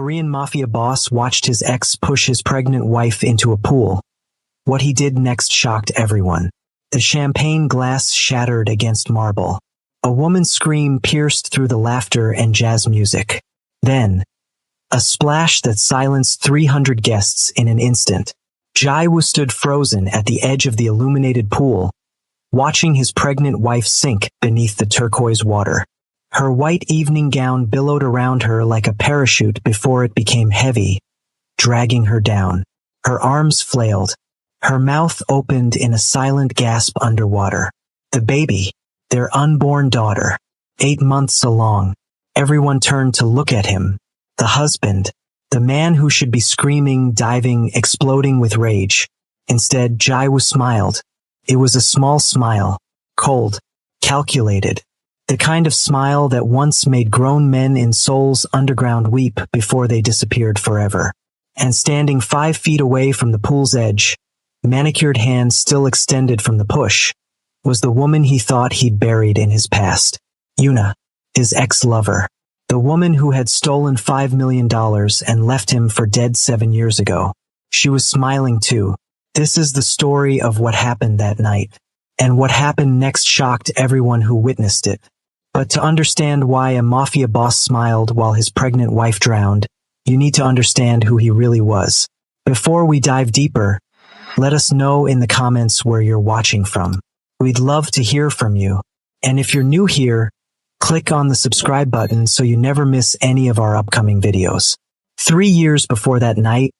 Korean Mafia boss watched his ex push his pregnant wife into a pool. What he did next shocked everyone. The champagne glass shattered against marble. A woman's scream pierced through the laughter and jazz music. Then, a splash that silenced 300 guests in an instant. Jae-woo stood frozen at the edge of the illuminated pool, watching his pregnant wife sink beneath the turquoise water. Her white evening gown billowed around her like a parachute before it became heavy, dragging her down. Her arms flailed. Her mouth opened in a silent gasp underwater. The baby, their unborn daughter, 8 months along. Everyone turned to look at him. The husband, the man who should be screaming, diving, exploding with rage. Instead, Jae-woo smiled. It was a small smile, cold, calculated. The kind of smile that once made grown men in Seoul's underground weep before they disappeared forever. And standing 5 feet away from the pool's edge, manicured hands still extended from the push, was the woman he thought he'd buried in his past. Yuna, his ex-lover. The woman who had stolen $5 million and left him for dead 7 years ago. She was smiling too. This is the story of what happened that night. And what happened next shocked everyone who witnessed it. But to understand why a mafia boss smiled while his pregnant wife drowned, you need to understand who he really was. Before we dive deeper, let us know in the comments where you're watching from. We'd love to hear from you. And if you're new here, click on the subscribe button so you never miss any of our upcoming videos. 3 years before that night,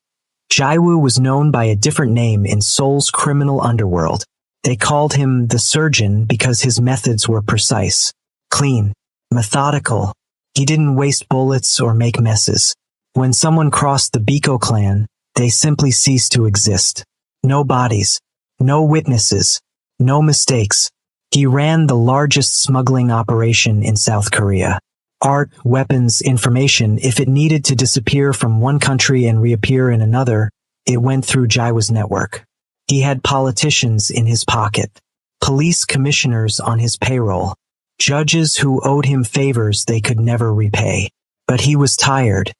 Jae-woo was known by a different name in Seoul's criminal underworld. They called him the Surgeon because his methods were precise, clean, methodical. He didn't waste bullets or make messes. When someone crossed the Biko clan, they simply ceased to exist. No bodies, no witnesses, no mistakes. He ran the largest smuggling operation in South Korea. Art, weapons, information, if it needed to disappear from one country and reappear in another, it went through Jae-woo's network. He had politicians in his pocket, police commissioners on his payroll, judges who owed him favors they could never repay. But he was tired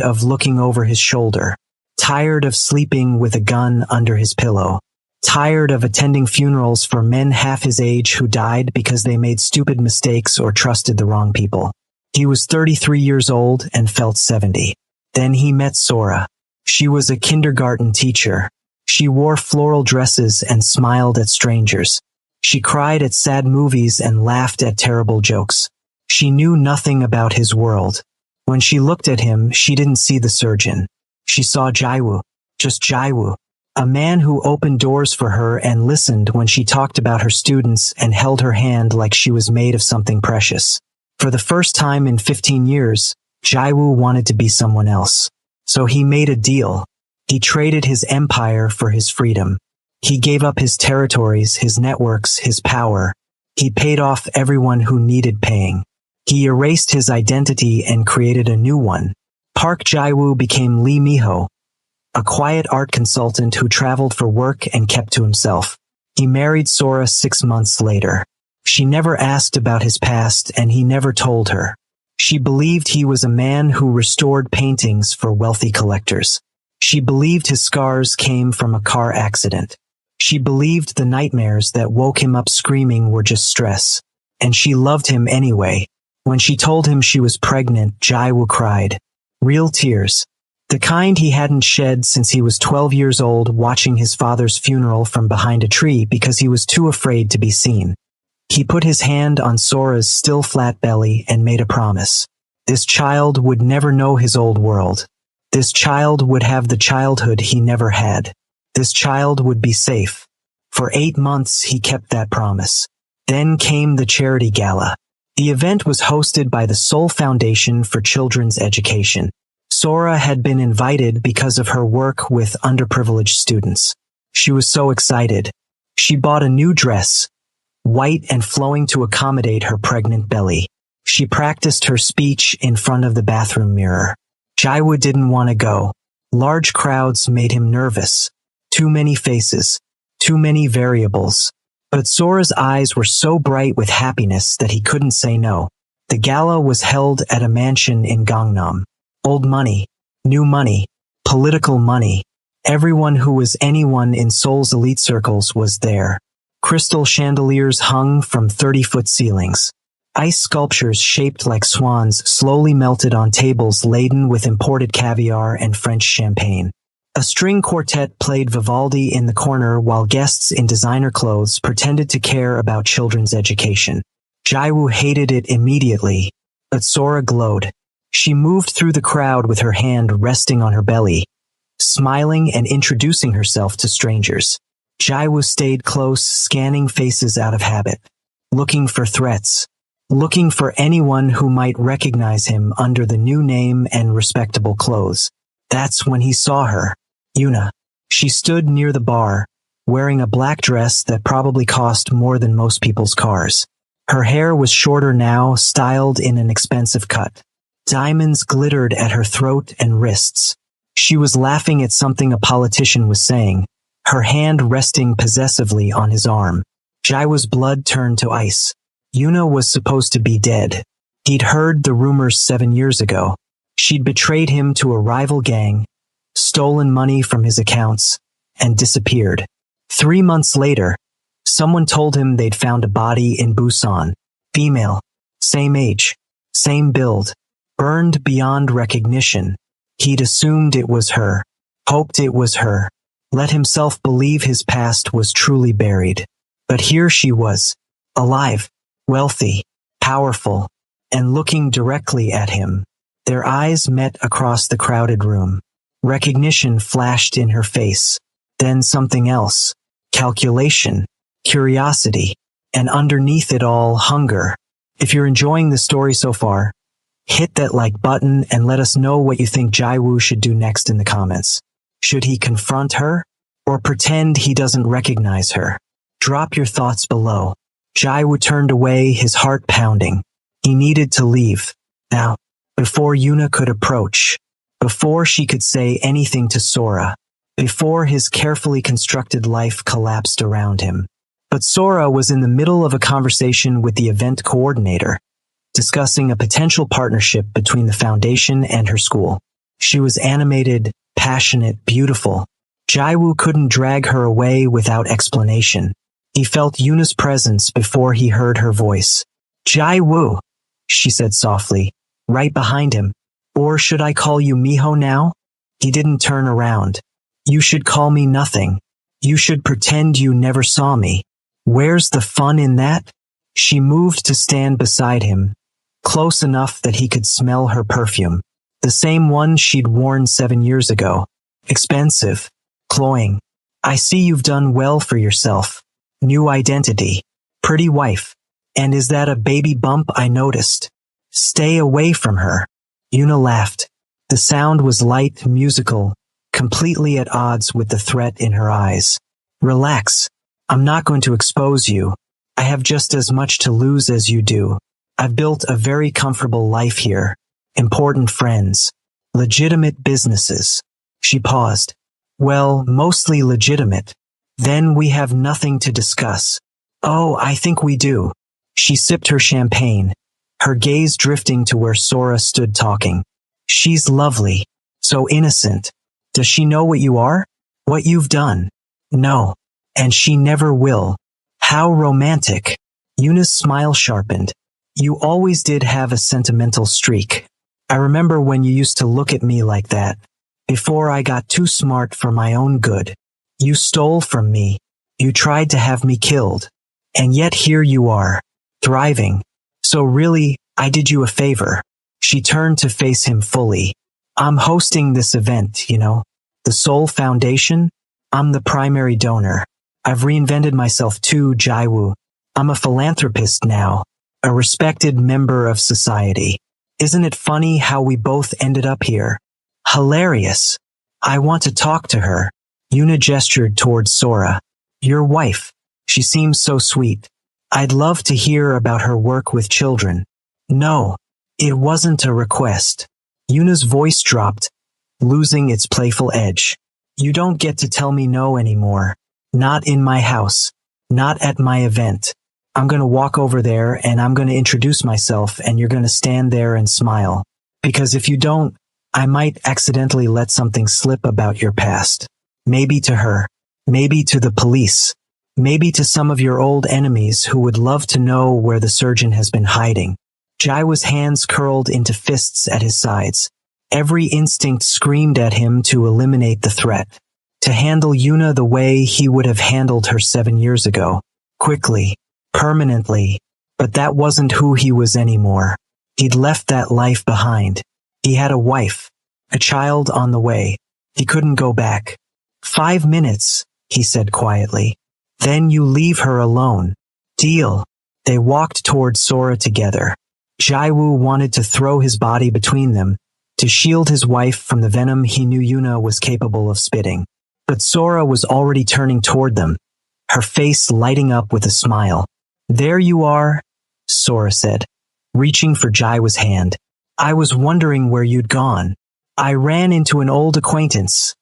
of looking over his shoulder, tired of sleeping with a gun under his pillow, tired of attending funerals for men half his age who died because they made stupid mistakes or trusted the wrong people. He was 33 years old and felt 70. Then he met Sora. She was a kindergarten teacher. She wore floral dresses and smiled at strangers. She cried at sad movies and laughed at terrible jokes. She knew nothing about his world. When she looked at him, she didn't see the surgeon. She saw Jae-woo, just Jae-woo, a man who opened doors for her and listened when she talked about her students and held her hand like she was made of something precious. For the first time in 15 years, Jae-woo wanted to be someone else. So he made a deal. He traded his empire for his freedom. He gave up his territories, his networks, his power. He paid off everyone who needed paying. He erased his identity and created a new one. Park Jae-woo became Lee Mi-ho, a quiet art consultant who traveled for work and kept to himself. He married Sora 6 months later. She never asked about his past and he never told her. She believed he was a man who restored paintings for wealthy collectors. She believed his scars came from a car accident. She believed the nightmares that woke him up screaming were just stress. And she loved him anyway. When she told him she was pregnant, Jae-woo cried. Real tears. The kind he hadn't shed since he was 12 years old watching his father's funeral from behind a tree because he was too afraid to be seen. He put his hand on Sora's still flat belly and made a promise. This child would never know his old world. This child would have the childhood he never had. This child would be safe. For 8 months he kept that promise. Then came the charity gala. The event was hosted by the Seoul Foundation for Children's Education. Sora had been invited because of her work with underprivileged students. She was so excited. She bought a new dress, white and flowing to accommodate her pregnant belly. She practiced her speech in front of the bathroom mirror. Jae-woo didn't want to go. Large crowds made him nervous. Too many faces. Too many variables. But Sora's eyes were so bright with happiness that he couldn't say no. The gala was held at a mansion in Gangnam. Old money, new money, political money. Everyone who was anyone in Seoul's elite circles was there. Crystal chandeliers hung from 30-foot ceilings. Ice sculptures shaped like swans slowly melted on tables laden with imported caviar and French champagne. A string quartet played Vivaldi in the corner while guests in designer clothes pretended to care about children's education. Jaiwoo hated it immediately, but Sora glowed. She moved through the crowd with her hand resting on her belly, smiling and introducing herself to strangers. Jaiwoo stayed close, scanning faces out of habit, looking for threats, looking for anyone who might recognize him under the new name and respectable clothes. That's when he saw her. Yuna. She stood near the bar, wearing a black dress that probably cost more than most people's cars. Her hair was shorter now, styled in an expensive cut. Diamonds glittered at her throat and wrists. She was laughing at something a politician was saying, her hand resting possessively on his arm. Jaiwoo's blood turned to ice. Yuna was supposed to be dead. He'd heard the rumors 7 years ago. She'd betrayed him to a rival gang, stolen money from his accounts, and disappeared. 3 months later, someone told him they'd found a body in Busan. Female, same age, same build, burned beyond recognition. He'd assumed it was her, hoped it was her, let himself believe his past was truly buried. But here she was, alive, wealthy, powerful, and looking directly at him. Their eyes met across the crowded room. Recognition flashed in her face, then something else, calculation, curiosity, and underneath it all, hunger. If you're enjoying the story so far, hit that like button and let us know what you think Jaiwoo should do next in the comments. Should he confront her or pretend he doesn't recognize her? Drop your thoughts below. Jaiwoo turned away, his heart pounding. He needed to leave. Now, before Yuna could approach, before she could say anything to Sora, before his carefully constructed life collapsed around him. But Sora was in the middle of a conversation with the event coordinator, discussing a potential partnership between the foundation and her school. She was animated, passionate, beautiful. Jaiwoo couldn't drag her away without explanation. He felt Yuna's presence before he heard her voice. Jaiwoo, she said softly, right behind him. Or should I call you Miho now? He didn't turn around. You should call me nothing. You should pretend you never saw me. Where's the fun in that? She moved to stand beside him, close enough that he could smell her perfume. The same one she'd worn 7 years ago. Expensive, cloying. I see you've done well for yourself. New identity. Pretty wife. And is that a baby bump I noticed? Stay away from her. Yuna laughed. The sound was light, musical, completely at odds with the threat in her eyes. Relax. I'm not going to expose you. I have just as much to lose as you do. I've built a very comfortable life here. Important friends. Legitimate businesses. She paused. Well, mostly legitimate. Then we have nothing to discuss. Oh, I think we do. She sipped her champagne, her gaze drifting to where Sora stood talking. She's lovely. So innocent. Does she know what you are? What you've done? No. And she never will. How romantic. Yuna's smile sharpened. You always did have a sentimental streak. I remember when you used to look at me like that. Before I got too smart for my own good. You stole from me. You tried to have me killed. And yet here you are. Thriving. So really, I did you a favor. She turned to face him fully. I'm hosting this event, you know. The Seoul Foundation. I'm the primary donor. I've reinvented myself too, Jaiwoo. I'm a philanthropist now. A respected member of society. Isn't it funny how we both ended up here? Hilarious. I want to talk to her. Yuna gestured towards Sora. Your wife. She seems so sweet. I'd love to hear about her work with children. No, it wasn't a request. Yuna's voice dropped, losing its playful edge. You don't get to tell me no anymore. Not in my house. Not at my event. I'm going to walk over there and I'm going to introduce myself and you're going to stand there and smile. Because if you don't, I might accidentally let something slip about your past. Maybe to her. Maybe to the police. Maybe to some of your old enemies who would love to know where the surgeon has been hiding. Jaiwoo's hands curled into fists at his sides. Every instinct screamed at him to eliminate the threat. To handle Yuna the way he would have handled her 7 years ago. Quickly. Permanently. But that wasn't who he was anymore. He'd left that life behind. He had a wife. A child on the way. He couldn't go back. 5 minutes, he said quietly. Then you leave her alone. Deal. They walked toward Sora together. Jaiwoo wanted to throw his body between them, to shield his wife from the venom he knew Yuna was capable of spitting. But Sora was already turning toward them, her face lighting up with a smile. There you are, Sora said, reaching for Jaiwoo's hand. I was wondering where you'd gone. I ran into an old acquaintance,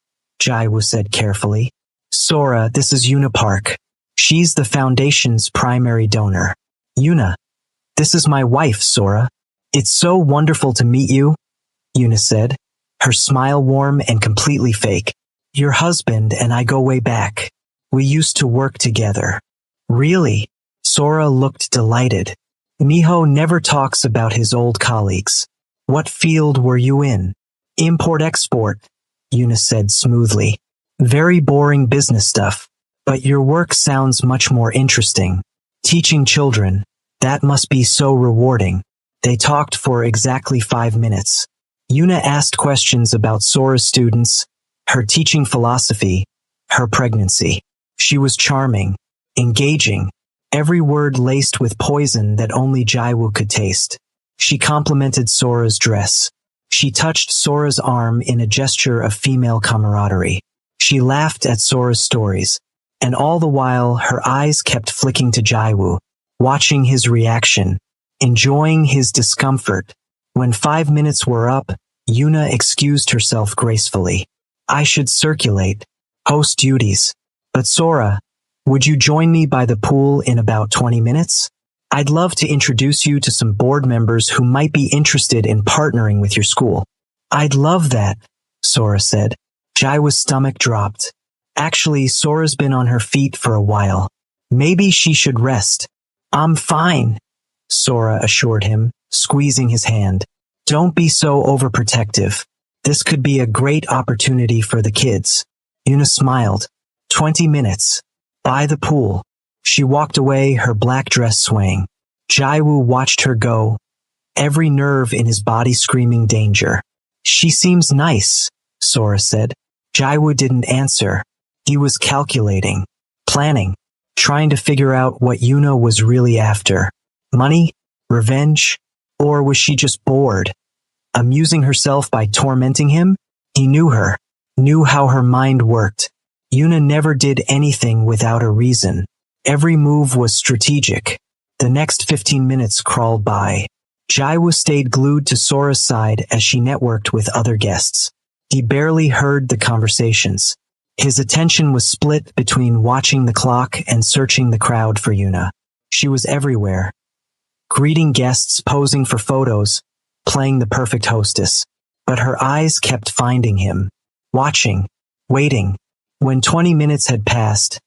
Jaiwoo said carefully. Sora, this is Yuna Park. She's the Foundation's primary donor. Yuna, this is my wife, Sora. It's so wonderful to meet you, Yuna said, her smile warm and completely fake. Your husband and I go way back. We used to work together. Really? Sora looked delighted. Miho never talks about his old colleagues. What field were you in? Import-export, Yuna said smoothly. Very boring business stuff. But your work sounds much more interesting. Teaching children. That must be so rewarding. They talked for exactly 5 minutes. Yuna asked questions about Sora's students, her teaching philosophy, her pregnancy. She was charming, engaging, every word laced with poison that only Jaiwoo could taste. She complimented Sora's dress. She touched Sora's arm in a gesture of female camaraderie. She laughed at Sora's stories, and all the while her eyes kept flicking to Jaiwoo, watching his reaction, enjoying his discomfort. When 5 minutes were up, Yuna excused herself gracefully. I should circulate, host duties. But Sora, would you join me by the pool in about 20 minutes? I'd love to introduce you to some board members who might be interested in partnering with your school. I'd love that, Sora said. Jaiwoo's stomach dropped. Actually, Sora's been on her feet for a while. Maybe she should rest. I'm fine, Sora assured him, squeezing his hand. Don't be so overprotective. This could be a great opportunity for the kids. Yuna smiled. 20 minutes. By the pool. She walked away, her black dress swaying. Jaiwoo watched her go, every nerve in his body screaming danger. She seems nice, Sora said. Jaiwoo didn't answer. He was calculating, planning, trying to figure out what Yuna was really after. Money? Revenge? Or was she just bored? Amusing herself by tormenting him? He knew her, knew how her mind worked. Yuna never did anything without a reason. Every move was strategic. The next 15 minutes crawled by. Jaiwoo stayed glued to Sora's side as she networked with other guests. He barely heard the conversations. His attention was split between watching the clock and searching the crowd for Yuna. She was everywhere. Greeting guests, posing for photos, playing the perfect hostess. But her eyes kept finding him. Watching. Waiting. When 20 minutes had passed,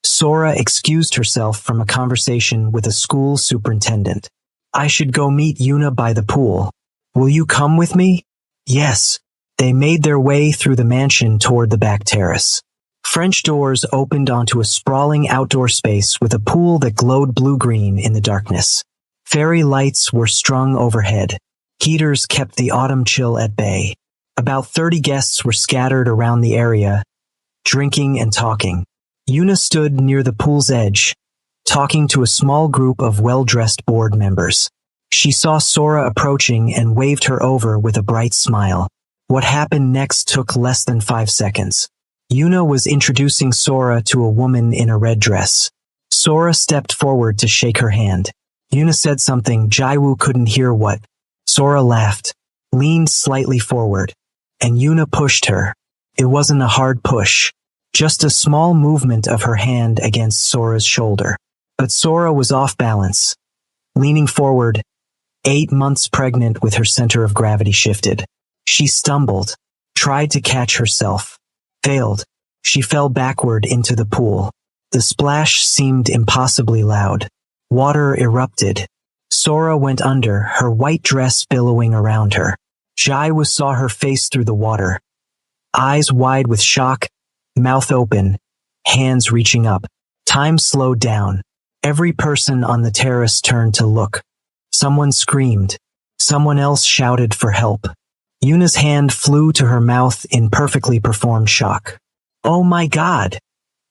Sora excused herself from a conversation with a school superintendent. I should go meet Yuna by the pool. Will you come with me? Yes. They made their way through the mansion toward the back terrace. French doors opened onto a sprawling outdoor space with a pool that glowed blue-green in the darkness. Fairy lights were strung overhead. Heaters kept the autumn chill at bay. About 30 guests were scattered around the area, drinking and talking. Yuna stood near the pool's edge, talking to a small group of well-dressed board members. She saw Sora approaching and waved her over with a bright smile. What happened next took less than 5 seconds. Yuna was introducing Sora to a woman in a red dress. Sora stepped forward to shake her hand. Yuna said something Jaiwoo couldn't hear what. Sora laughed, leaned slightly forward, and Yuna pushed her. It wasn't a hard push, just a small movement of her hand against Sora's shoulder. But Sora was off balance. Leaning forward, 8 months pregnant with her center of gravity shifted. She stumbled, tried to catch herself, failed. She fell backward into the pool. The splash seemed impossibly loud. Water erupted. Sora went under, her white dress billowing around her. Jaiwu saw her face through the water. Eyes wide with shock, mouth open, hands reaching up. Time slowed down. Every person on the terrace turned to look. Someone screamed. Someone else shouted for help. Yuna's hand flew to her mouth in perfectly performed shock. "Oh my God!"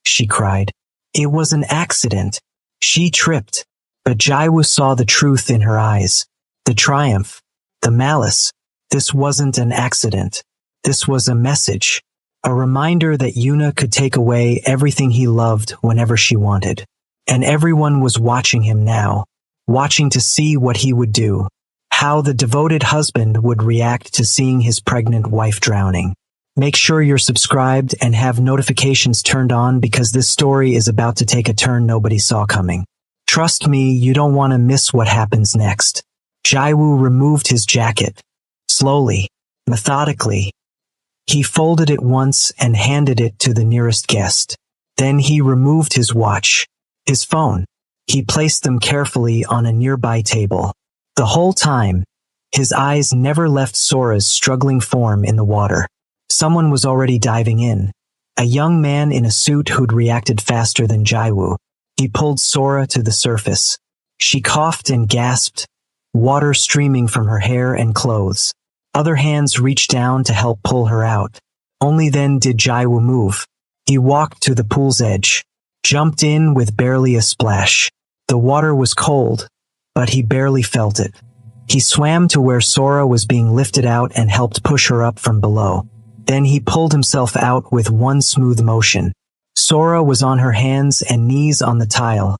she cried. It was an accident. She tripped, but Jaiwu saw the truth in her eyes. The triumph, the malice. This wasn't an accident. This was a message. A reminder that Yuna could take away everything he loved whenever she wanted. And everyone was watching him now, watching to see what he would do, how the devoted husband would react to seeing his pregnant wife drowning. Make sure you're subscribed and have notifications turned on because this story is about to take a turn nobody saw coming. Trust me, you don't want to miss what happens next. Jaiwu removed his jacket. Slowly, methodically. He folded it once and handed it to the nearest guest. Then he removed his watch, his phone. He placed them carefully on a nearby table. The whole time, his eyes never left Sora's struggling form in the water. Someone was already diving in. A young man in a suit who'd reacted faster than Jaiwu. He pulled Sora to the surface. She coughed and gasped, water streaming from her hair and clothes. Other hands reached down to help pull her out. Only then did Jaiwu move. He walked to the pool's edge, jumped in with barely a splash. The water was cold, but he barely felt it. He swam to where Sora was being lifted out and helped push her up from below. Then he pulled himself out with one smooth motion. Sora was on her hands and knees on the tile,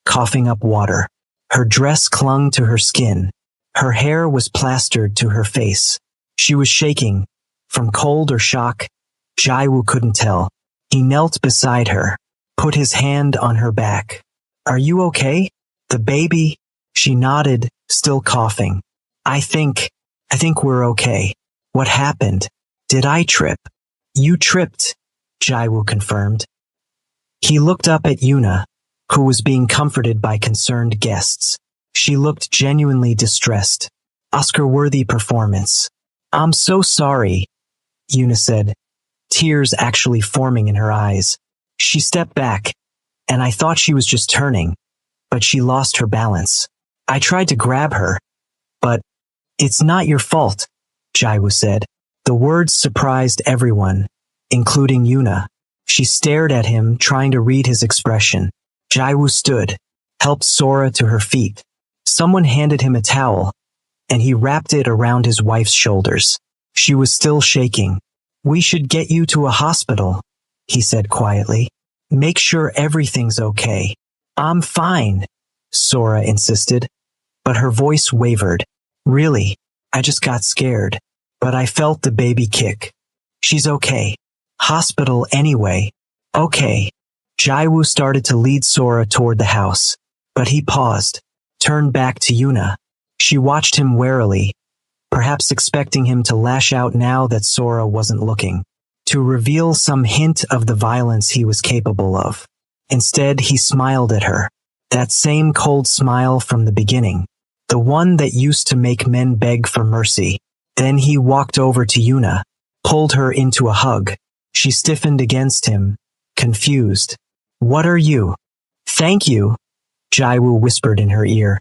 coughing up water. Her dress clung to her skin. Her hair was plastered to her face. She was shaking. From cold or shock, Jaiwu couldn't tell. He knelt beside her, put his hand on her back. "Are you okay? The baby?" She nodded, still coughing. I think we're okay. What happened? Did I trip?" "You tripped," Jaiwu confirmed. He looked up at Yuna, who was being comforted by concerned guests. She looked genuinely distressed. Oscar-worthy performance. "I'm so sorry," Yuna said, tears actually forming in her eyes. She stepped back, and I thought she was just turning, but she lost her balance. I tried to grab her, but "It's not your fault," Jaiwu said. The words surprised everyone, including Yuna. She stared at him, trying to read his expression. Jaiwu stood, helped Sora to her feet. Someone handed him a towel, and he wrapped it around his wife's shoulders. She was still shaking. "We should get you to a hospital," he said quietly. "Make sure everything's okay." "I'm fine," Sora insisted, but her voice wavered. "Really, I just got scared, but I felt the baby kick." "She's okay. Hospital anyway." "Okay." Jaiwu started to lead Sora toward the house, but he paused, turned back to Yuna. She watched him warily, perhaps expecting him to lash out now that Sora wasn't looking, to reveal some hint of the violence he was capable of. Instead, he smiled at her, that same cold smile from the beginning, the one that used to make men beg for mercy. Then he walked over to Yuna, pulled her into a hug. She stiffened against him, confused. "What are you?" "Thank you," Jaiwu whispered in her ear,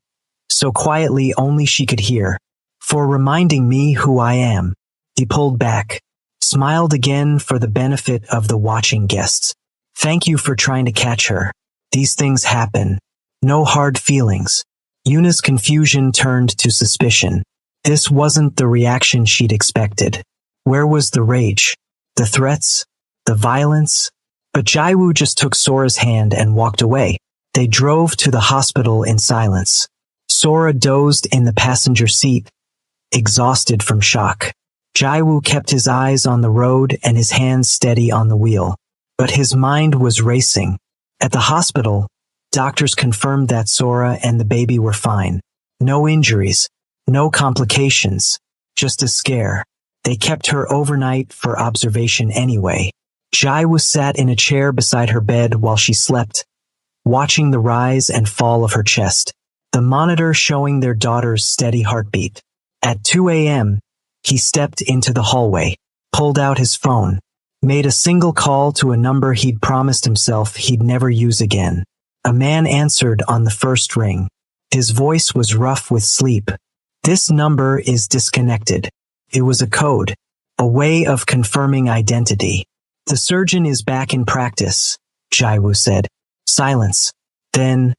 so quietly only she could hear, "for reminding me who I am." He pulled back, smiled again for the benefit of the watching guests. "Thank you for trying to catch her. These things happen. No hard feelings." Yuna's confusion turned to suspicion. This wasn't the reaction she'd expected. Where was the rage? The threats? The violence? But Jaiwu just took Sora's hand and walked away. They drove to the hospital in silence. Sora dozed in the passenger seat, exhausted from shock. Jaiwu kept his eyes on the road and his hands steady on the wheel. But his mind was racing. At the hospital, doctors confirmed that Sora and the baby were fine. No injuries, no complications, just a scare. They kept her overnight for observation anyway. Jaiwoo sat in a chair beside her bed while she slept, watching the rise and fall of her chest, the monitor showing their daughter's steady heartbeat. At 2 a.m., he stepped into the hallway, pulled out his phone, made a single call to a number he'd promised himself he'd never use again. A man answered on the first ring. His voice was rough with sleep. "This number is disconnected." It was a code, a way of confirming identity. "The surgeon is back in practice," Jaiwoo said. Silence. Then,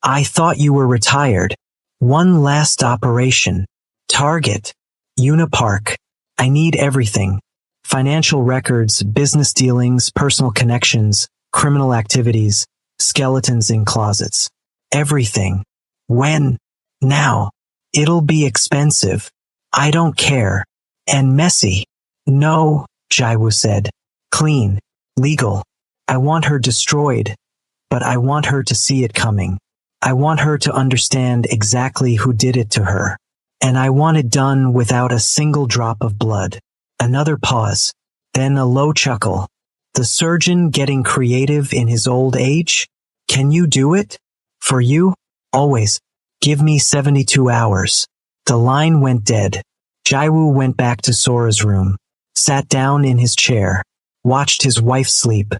"I thought you were retired. One last operation. Target. Una Park. I need everything. Financial records, business dealings, personal connections, criminal activities, skeletons in closets. Everything. When? Now. It'll be expensive. I don't care. And messy." "No," Jaiwoo said. "Clean. Legal. I want her destroyed. But I want her to see it coming. I want her to understand exactly who did it to her. And I want it done without a single drop of blood." Another pause. Then a low chuckle. "The surgeon getting creative in his old age? Can you do it? For you? Always. Give me 72 hours. The line went dead. Jaiwoo went back to Sora's room, sat down in his chair, watched his wife sleep.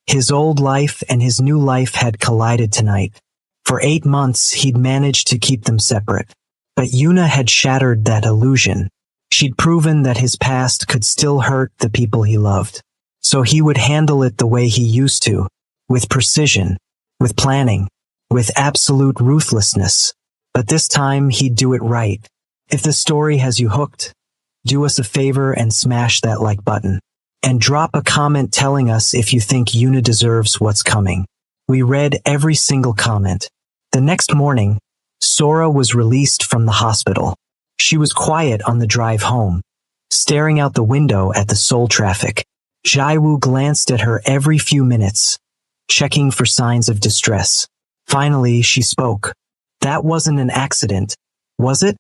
His old life and his new life had collided tonight. For 8 months, he'd managed to keep them separate. But Una had shattered that illusion. She'd proven that his past could still hurt the people he loved. So he would handle it the way he used to, with precision, with planning, with absolute ruthlessness. But this time, he'd do it right. If the story has you hooked, do us a favor and smash that like button. And drop a comment telling us if you think Una deserves what's coming. We read every single comment. The next morning, Sora was released from the hospital. She was quiet on the drive home, staring out the window at the Seoul traffic. Jaiwoo glanced at her every few minutes, checking for signs of distress. Finally, she spoke. "That wasn't an accident, was it?"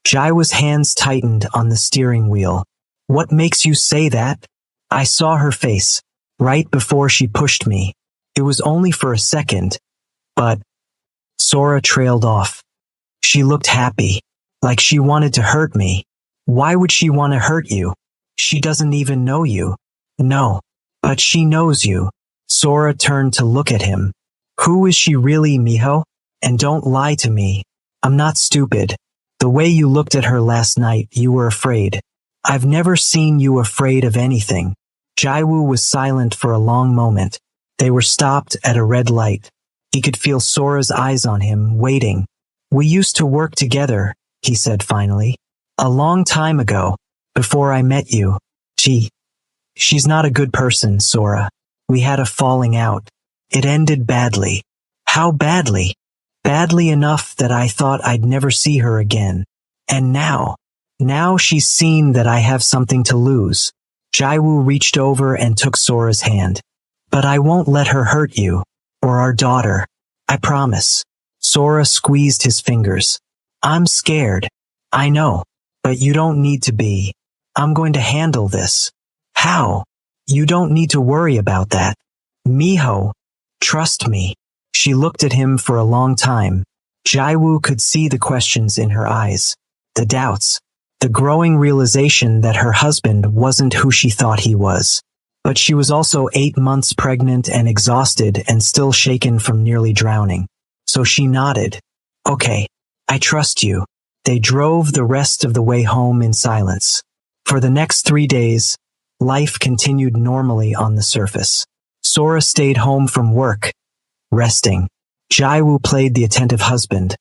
Jaiwoo's hands tightened on the steering wheel. "What makes you say that?" "I saw her face, right before she pushed me. It was only for a second, but—" Sora trailed off. "She looked happy, like she wanted to hurt me." "Why would she want to hurt you? She doesn't even know you." "No, but she knows you." Sora turned to look at him. "Who is she really, Miho? And don't lie to me. I'm not stupid. The way you looked at her last night, you were afraid. I've never seen you afraid of anything." Jaiwoo was silent for a long moment. They were stopped at a red light. He could feel Sora's eyes on him, waiting. "We used to work together," he said finally. "A long time ago, before I met you. She's not a good person, Sora. We had a falling out. It ended badly." "How badly?" "Badly enough that I thought I'd never see her again. And now she's seen that I have something to lose." Jaiwoo reached over and took Sora's hand. "But I won't let her hurt you, or our daughter. I promise." Sora squeezed his fingers. "I'm scared. I know. But you don't need to be. I'm going to handle this." "How?" "You don't need to worry about that. Miho, trust me." She looked at him for a long time. Jaiwoo could see the questions in her eyes, the doubts, the growing realization that her husband wasn't who she thought he was. But she was also 8 months pregnant and exhausted and still shaken from nearly drowning. So she nodded. "Okay, I trust you." They drove the rest of the way home in silence. For the next 3 days, life continued normally on the surface. Sora stayed home from work, resting. Jaiwoo played the attentive husband,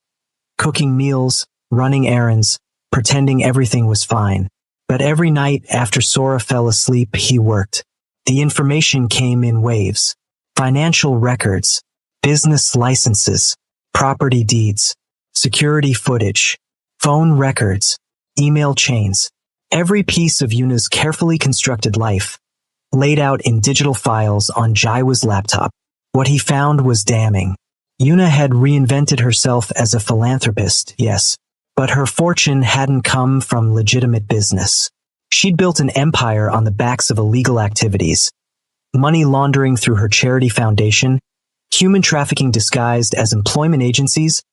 cooking meals, running errands, pretending everything was fine. But every night after Sora fell asleep, he worked. The information came in waves. Financial records, business licenses, property deeds, security footage, phone records, email chains. Every piece of Yuna's carefully constructed life, laid out in digital files on Jaiwoo's laptop. What he found was damning. Yuna had reinvented herself as a philanthropist, yes, but her fortune hadn't come from legitimate business. She'd built an empire on the backs of illegal activities. Money laundering through her charity foundation, human trafficking disguised as employment agencies,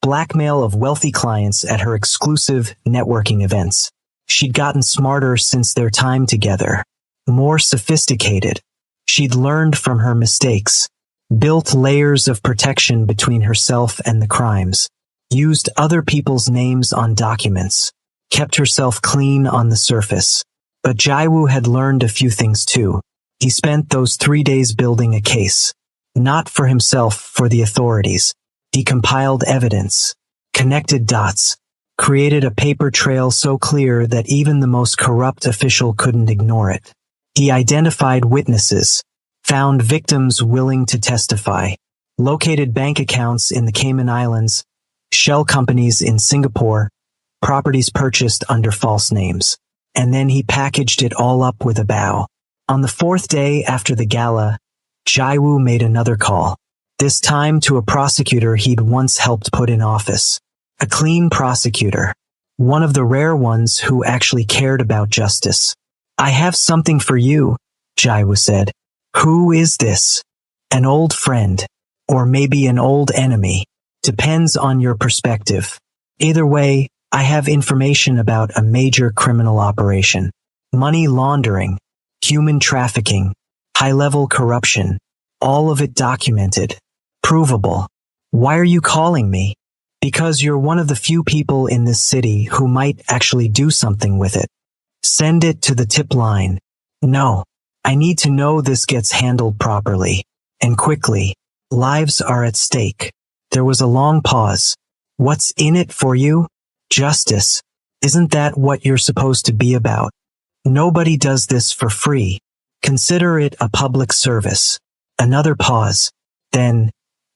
blackmail of wealthy clients at her exclusive networking events. She'd gotten smarter since their time together, more sophisticated. She'd learned from her mistakes, built layers of protection between herself and the crimes, used other people's names on documents, kept herself clean on the surface. But Jaiwoo had learned a few things too. He spent those 3 days building a case, not for himself, for the authorities. He compiled evidence, connected dots, created a paper trail so clear that even the most corrupt official couldn't ignore it. He identified witnesses, found victims willing to testify, located bank accounts in the Cayman Islands, shell companies in Singapore, properties purchased under false names. And then he packaged it all up with a bow. On the 4th day after the gala, Jaiwoo made another call, this time to a prosecutor he'd once helped put in office. A clean prosecutor, one of the rare ones who actually cared about justice. I have something for you, Jaiwoo said. Who is this? An old friend, or maybe an old enemy. Depends on your perspective. Either way, I have information about a major criminal operation. Money laundering, human trafficking, high-level corruption, all of it documented, provable. Why are you calling me? Because you're one of the few people in this city who might actually do something with it. Send it to the tip line. No, I need to know this gets handled properly, and quickly. Lives are at stake. There was a long pause. What's in it for you? Justice. Isn't that what you're supposed to be about? Nobody does this for free. Consider it a public service. Another pause. Then,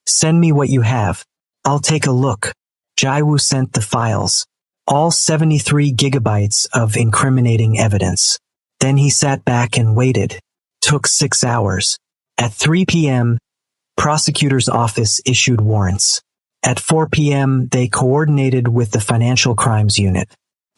send me what you have. I'll take a look. Jaiwoo sent the files. All 73 gigabytes of incriminating evidence. Then he sat back and waited. Took 6 hours. At 3 p.m., prosecutor's office issued warrants. At 4 p.m., they coordinated with the Financial Crimes Unit.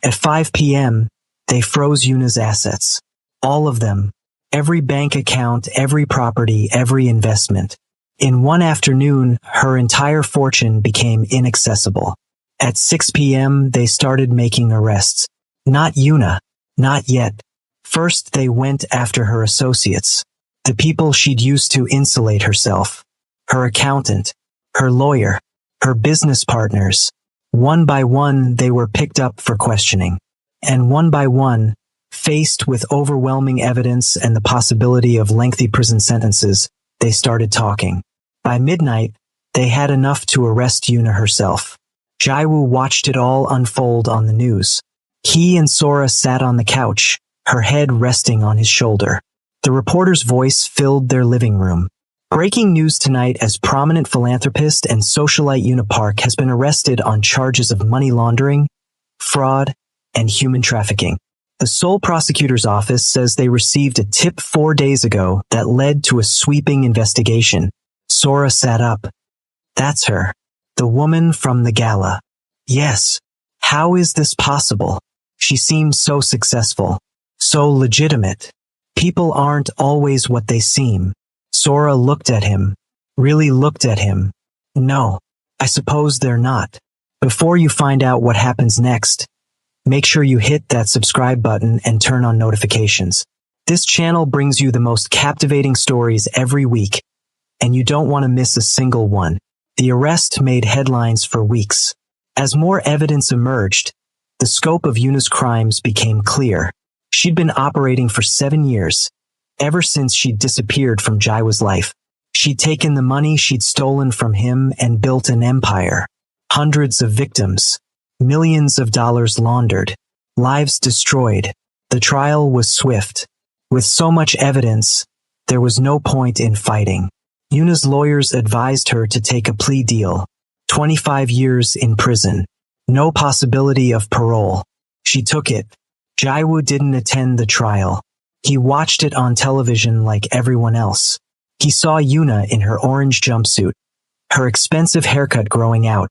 At 5 p.m., they froze Yuna's assets. All of them. Every bank account, every property, every investment. In one afternoon, her entire fortune became inaccessible. At 6 p.m., they started making arrests. Not Yuna. Not yet. First, they went after her associates. The people she'd used to insulate herself. Her accountant. Her lawyer. Her business partners. One by one, they were picked up for questioning. And one by one, faced with overwhelming evidence and the possibility of lengthy prison sentences, they started talking. By midnight, they had enough to arrest Yuna herself. Jaiwoo watched it all unfold on the news. He and Sora sat on the couch, her head resting on his shoulder. The reporter's voice filled their living room. Breaking news tonight as prominent philanthropist and socialite Yuna Park has been arrested on charges of money laundering, fraud, and human trafficking. The Seoul prosecutor's office says they received a tip 4 days ago that led to a sweeping investigation. Sora sat up. That's her. The woman from the gala. Yes. How is this possible? She seems so successful. So legitimate. People aren't always what they seem. Sora looked at him. Really looked at him. No. I suppose they're not. Before you find out what happens next, make sure you hit that subscribe button and turn on notifications. This channel brings you the most captivating stories every week, and you don't want to miss a single one. The arrest made headlines for weeks. As more evidence emerged, the scope of Yuna's crimes became clear. She'd been operating for 7 years, ever since she'd disappeared from Jaiwoo's life. She'd taken the money she'd stolen from him and built an empire. Hundreds of victims. Millions of dollars laundered. Lives destroyed. The trial was swift. With so much evidence, there was no point in fighting. Yuna's lawyers advised her to take a plea deal. 25 years in prison. No possibility of parole. She took it. Jaiwoo didn't attend the trial. He watched it on television like everyone else. He saw Yuna in her orange jumpsuit, her expensive haircut growing out,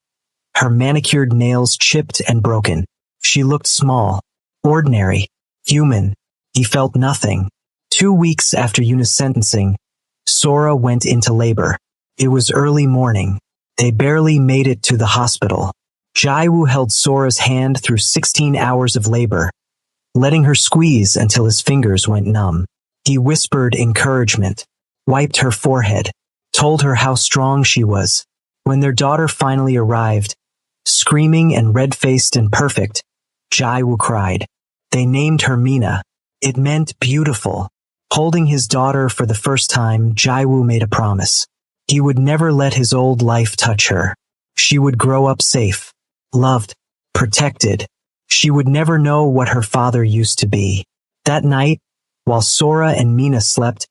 her manicured nails chipped and broken. She looked small, ordinary, Human. He felt nothing. 2 weeks after Yuna's sentencing, Sora went into labor. It was early morning. They barely made it to the hospital. Jaiwoo held Sora's hand through 16 hours of labor, letting her squeeze until his fingers went numb. He whispered encouragement, wiped her forehead, told her how strong she was. When their daughter finally arrived, screaming and red-faced and perfect, Jaiwoo cried. They named her Mina. It meant beautiful. Holding his daughter for the first time, Jaiwoo made a promise. He would never let his old life touch her. She would grow up safe, loved, protected. She would never know what her father used to be. That night, while Sora and Mina slept,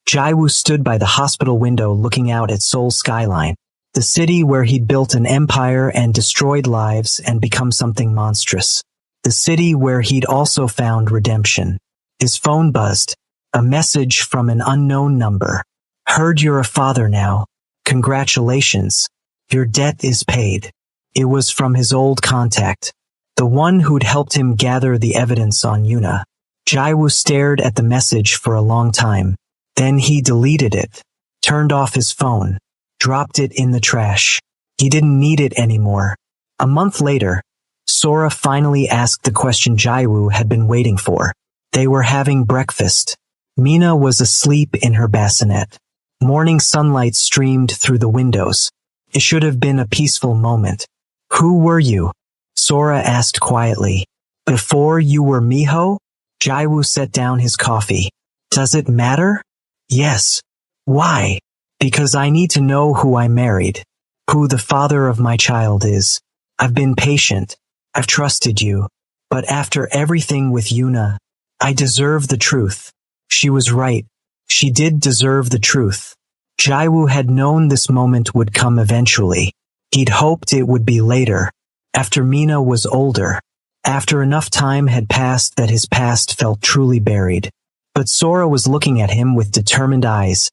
Jaiwoo stood by the hospital window looking out at Seoul's skyline, the city where he'd built an empire and destroyed lives and become something monstrous. The city where he'd also found redemption. His phone buzzed, a message from an unknown number. Heard you're a father now. Congratulations. Your debt is paid. It was from his old contact, the one who'd helped him gather the evidence on Yuna. Jaiwoo stared at the message for a long time. Then he deleted it, turned off his phone, dropped it in the trash. He didn't need it anymore. A month later, Sora finally asked the question Jaiwoo had been waiting for. They were having breakfast. Mina was asleep in her bassinet. Morning sunlight streamed through the windows. It should have been a peaceful moment. Who were you? Sora asked quietly. Before you were Miho? Jaiwoo set down his coffee. Does it matter? Yes. Why? Because I need to know who I married, who the father of my child is. I've been patient. I've trusted you. But after everything with Yuna, I deserve the truth. She was right. She did deserve the truth. Jaiwoo had known this moment would come eventually. He'd hoped it would be later, after Mina was older, after enough time had passed that his past felt truly buried. But Sora was looking at him with determined eyes,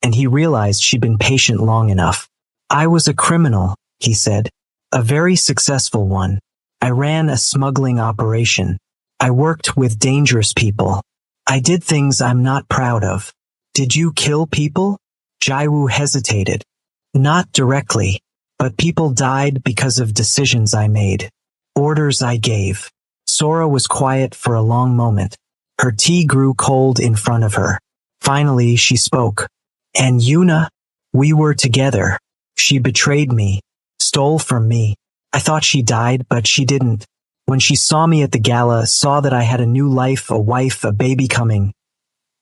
and he realized she'd been patient long enough. I was a criminal, he said, a very successful one. I ran a smuggling operation. I worked with dangerous people. I did things I'm not proud of. Did you kill people? Jaiwoo hesitated. Not directly, but people died because of decisions I made, orders I gave. Sora was quiet for a long moment. Her tea grew cold in front of her. Finally, she spoke. And Yuna? We were together. She betrayed me, stole from me. I thought she died, but she didn't. When she saw me at the gala, saw that I had a new life, a wife, a baby coming,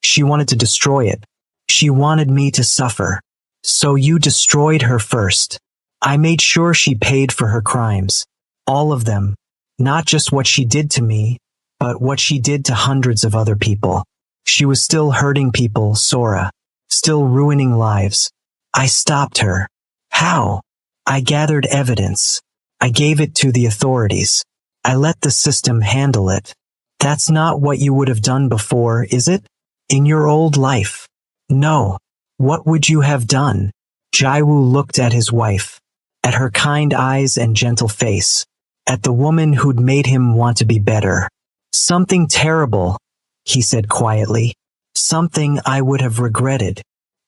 she wanted to destroy it. She wanted me to suffer. So you destroyed her first. I made sure she paid for her crimes. All of them. Not just what she did to me, but what she did to hundreds of other people. She was still hurting people, Sora. Still ruining lives. I stopped her. How? I gathered evidence. I gave it to the authorities. I let the system handle it. That's not what you would have done before, is it? In your old life? No. What would you have done? Jaiwoo looked at his wife, at her kind eyes and gentle face, at the woman who'd made him want to be better. Something terrible, he said quietly. Something I would have regretted.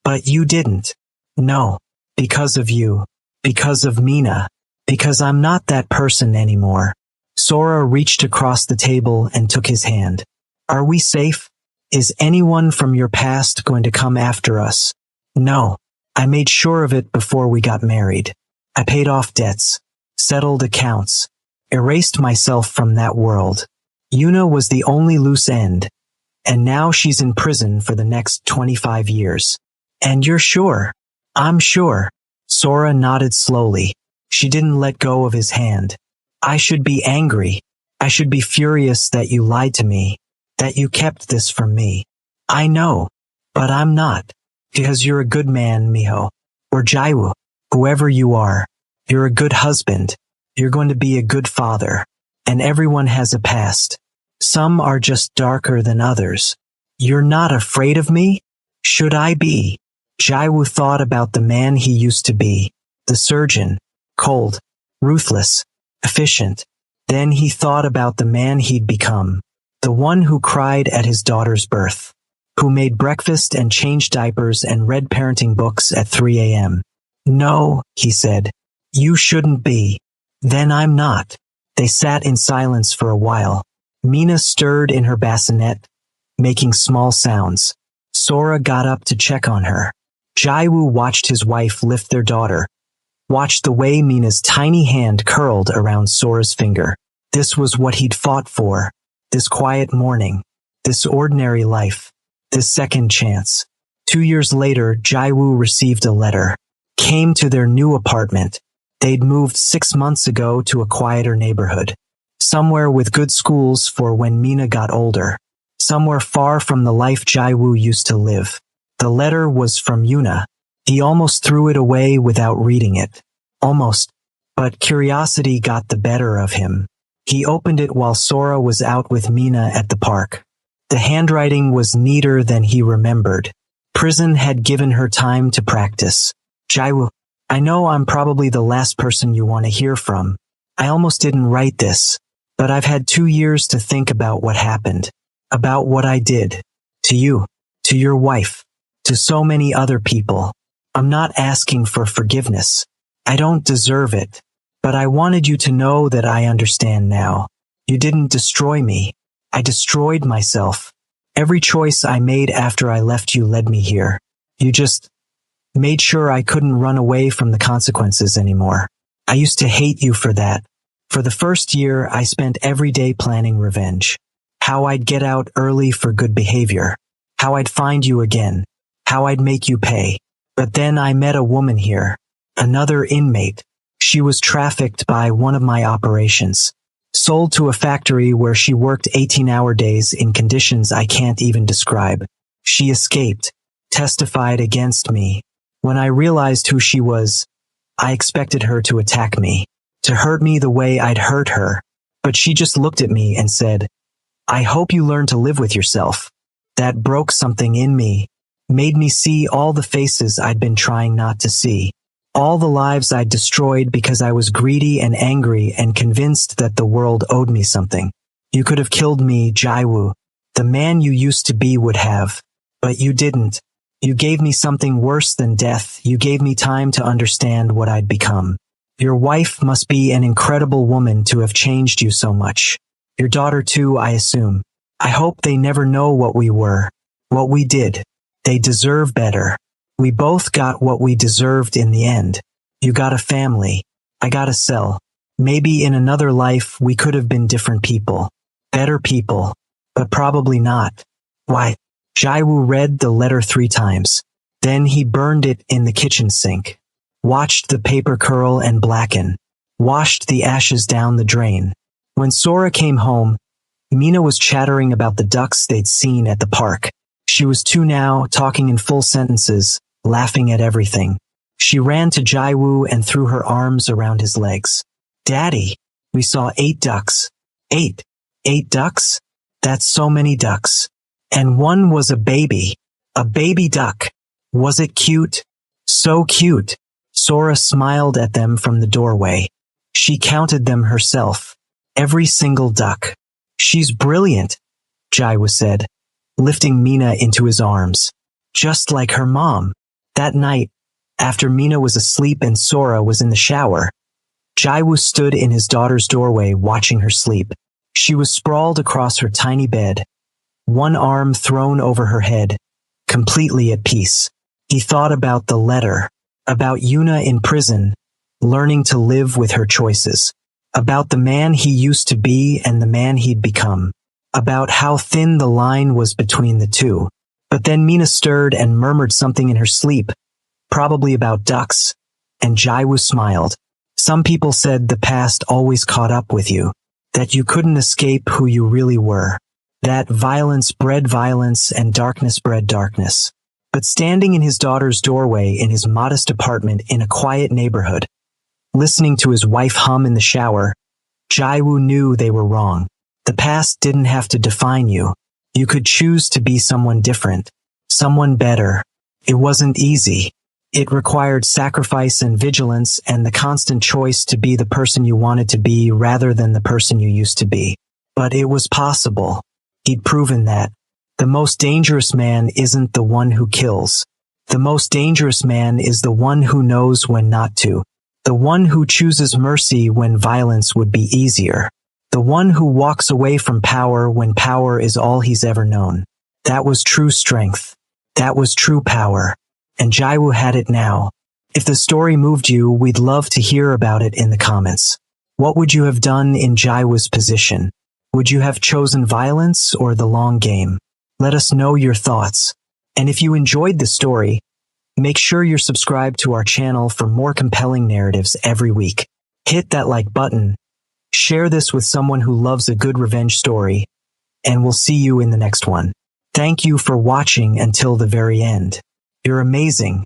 But you didn't. No. Because of you. Because of Mina. Because I'm not that person anymore. Sora reached across the table and took his hand. Are we safe? Is anyone from your past going to come after us? No. I made sure of it before we got married. I paid off debts, settled accounts, erased myself from that world. Yuna was the only loose end, and now she's in prison for the next 25 years. And you're sure? I'm sure. Sora nodded slowly. She didn't let go of his hand. I should be angry. I should be furious that you lied to me, that you kept this from me. I know, but I'm not. Because you're a good man, Miho. Or Jaiwoo, whoever you are. You're a good husband. You're going to be a good father. And everyone has a past. Some are just darker than others. You're not afraid of me? Should I be? Jaiwoo thought about the man he used to be. The surgeon. Cold. Ruthless. Efficient. Then he thought about the man he'd become. The one who cried at his daughter's birth. Who made breakfast and changed diapers and read parenting books at 3 a.m. No, he said. You shouldn't be. Then I'm not. They sat in silence for a while. Mina stirred in her bassinet, making small sounds. Sora got up to check on her. Jaiwoo watched his wife lift their daughter, watched the way Mina's tiny hand curled around Sora's finger. This was what he'd fought for. This quiet morning. This ordinary life. This second chance. 2 years later, Jaiwoo received a letter. Came to their new apartment. They'd moved 6 months ago to a quieter neighborhood. Somewhere with good schools for when Mina got older. Somewhere far from the life Jaiwoo used to live. The letter was from Yuna. He almost threw it away without reading it. Almost. But curiosity got the better of him. He opened it while Sora was out with Mina at the park. The handwriting was neater than he remembered. Prison had given her time to practice. Jaiwoo, I know I'm probably the last person you want to hear from. I almost didn't write this, but I've had 2 years to think about what happened, about what I did. To you, to your wife, to so many other people. I'm not asking for forgiveness. I don't deserve it, but I wanted you to know that I understand now. You didn't destroy me. I destroyed myself. Every choice I made after I left you led me here. You just made sure I couldn't run away from the consequences anymore. I used to hate you for that. For the first year, I spent every day planning revenge. How I'd get out early for good behavior. How I'd find you again. How I'd make you pay. But then I met a woman here. Another inmate. She was trafficked by one of my operations. Sold to a factory where she worked 18-hour days in conditions I can't even describe. She escaped, testified against me. When I realized who she was, I expected her to attack me, to hurt me the way I'd hurt her. But she just looked at me and said, I hope you learn to live with yourself. That broke something in me, made me see all the faces I'd been trying not to see. All the lives I'd destroyed because I was greedy and angry and convinced that the world owed me something. You could have killed me, Jaiwoo. The man you used to be would have. But you didn't. You gave me something worse than death. You gave me time to understand what I'd become. Your wife must be an incredible woman to have changed you so much. Your daughter too, I assume. I hope they never know what we were, what we did. They deserve better. We both got what we deserved in the end. You got a family. I got a cell. Maybe in another life we could have been different people. Better people. But probably not. Why? Jaiwoo read the letter 3 times. Then he burned it in the kitchen sink. Watched the paper curl and blacken. Washed the ashes down the drain. When Sora came home, Mina was chattering about the ducks they'd seen at the park. She was 2 now, talking in full sentences, laughing at everything. She ran to Jaiwoo and threw her arms around his legs. Daddy, we saw 8 ducks. 8. 8 ducks? That's so many ducks. And one was a baby duck. Was it cute? So cute. Sora smiled at them from the doorway. She counted them herself. Every single duck. She's brilliant, Jaiwoo said, lifting Mina into his arms. Just like her mom. That night, after Mina was asleep and Sora was in the shower, Jaiwoo stood in his daughter's doorway watching her sleep. She was sprawled across her tiny bed, one arm thrown over her head, completely at peace. He thought about the letter, about Yuna in prison, learning to live with her choices, about the man he used to be and the man he'd become, about how thin the line was between the two. But then Mina stirred and murmured something in her sleep, probably about ducks, and Jaiwoo smiled. Some people said the past always caught up with you, that you couldn't escape who you really were, that violence bred violence and darkness bred darkness. But standing in his daughter's doorway in his modest apartment in a quiet neighborhood, listening to his wife hum in the shower, Jaiwoo knew they were wrong. The past didn't have to define you. You could choose to be someone different, someone better. It wasn't easy. It required sacrifice and vigilance and the constant choice to be the person you wanted to be rather than the person you used to be. But it was possible. He'd proven that the most dangerous man isn't the one who kills. The most dangerous man is the one who knows when not to. The one who chooses mercy when violence would be easier. The one who walks away from power when power is all he's ever known. That was true strength. That was true power. And Jaiwu had it now. If the story moved you, we'd love to hear about it in the comments. What would you have done in Jaiwu's position? Would you have chosen violence or the long game? Let us know your thoughts. And if you enjoyed the story, make sure you're subscribed to our channel for more compelling narratives every week. Hit that like button, share this with someone who loves a good revenge story, and we'll see you in the next one. Thank you for watching until the very end. You're amazing,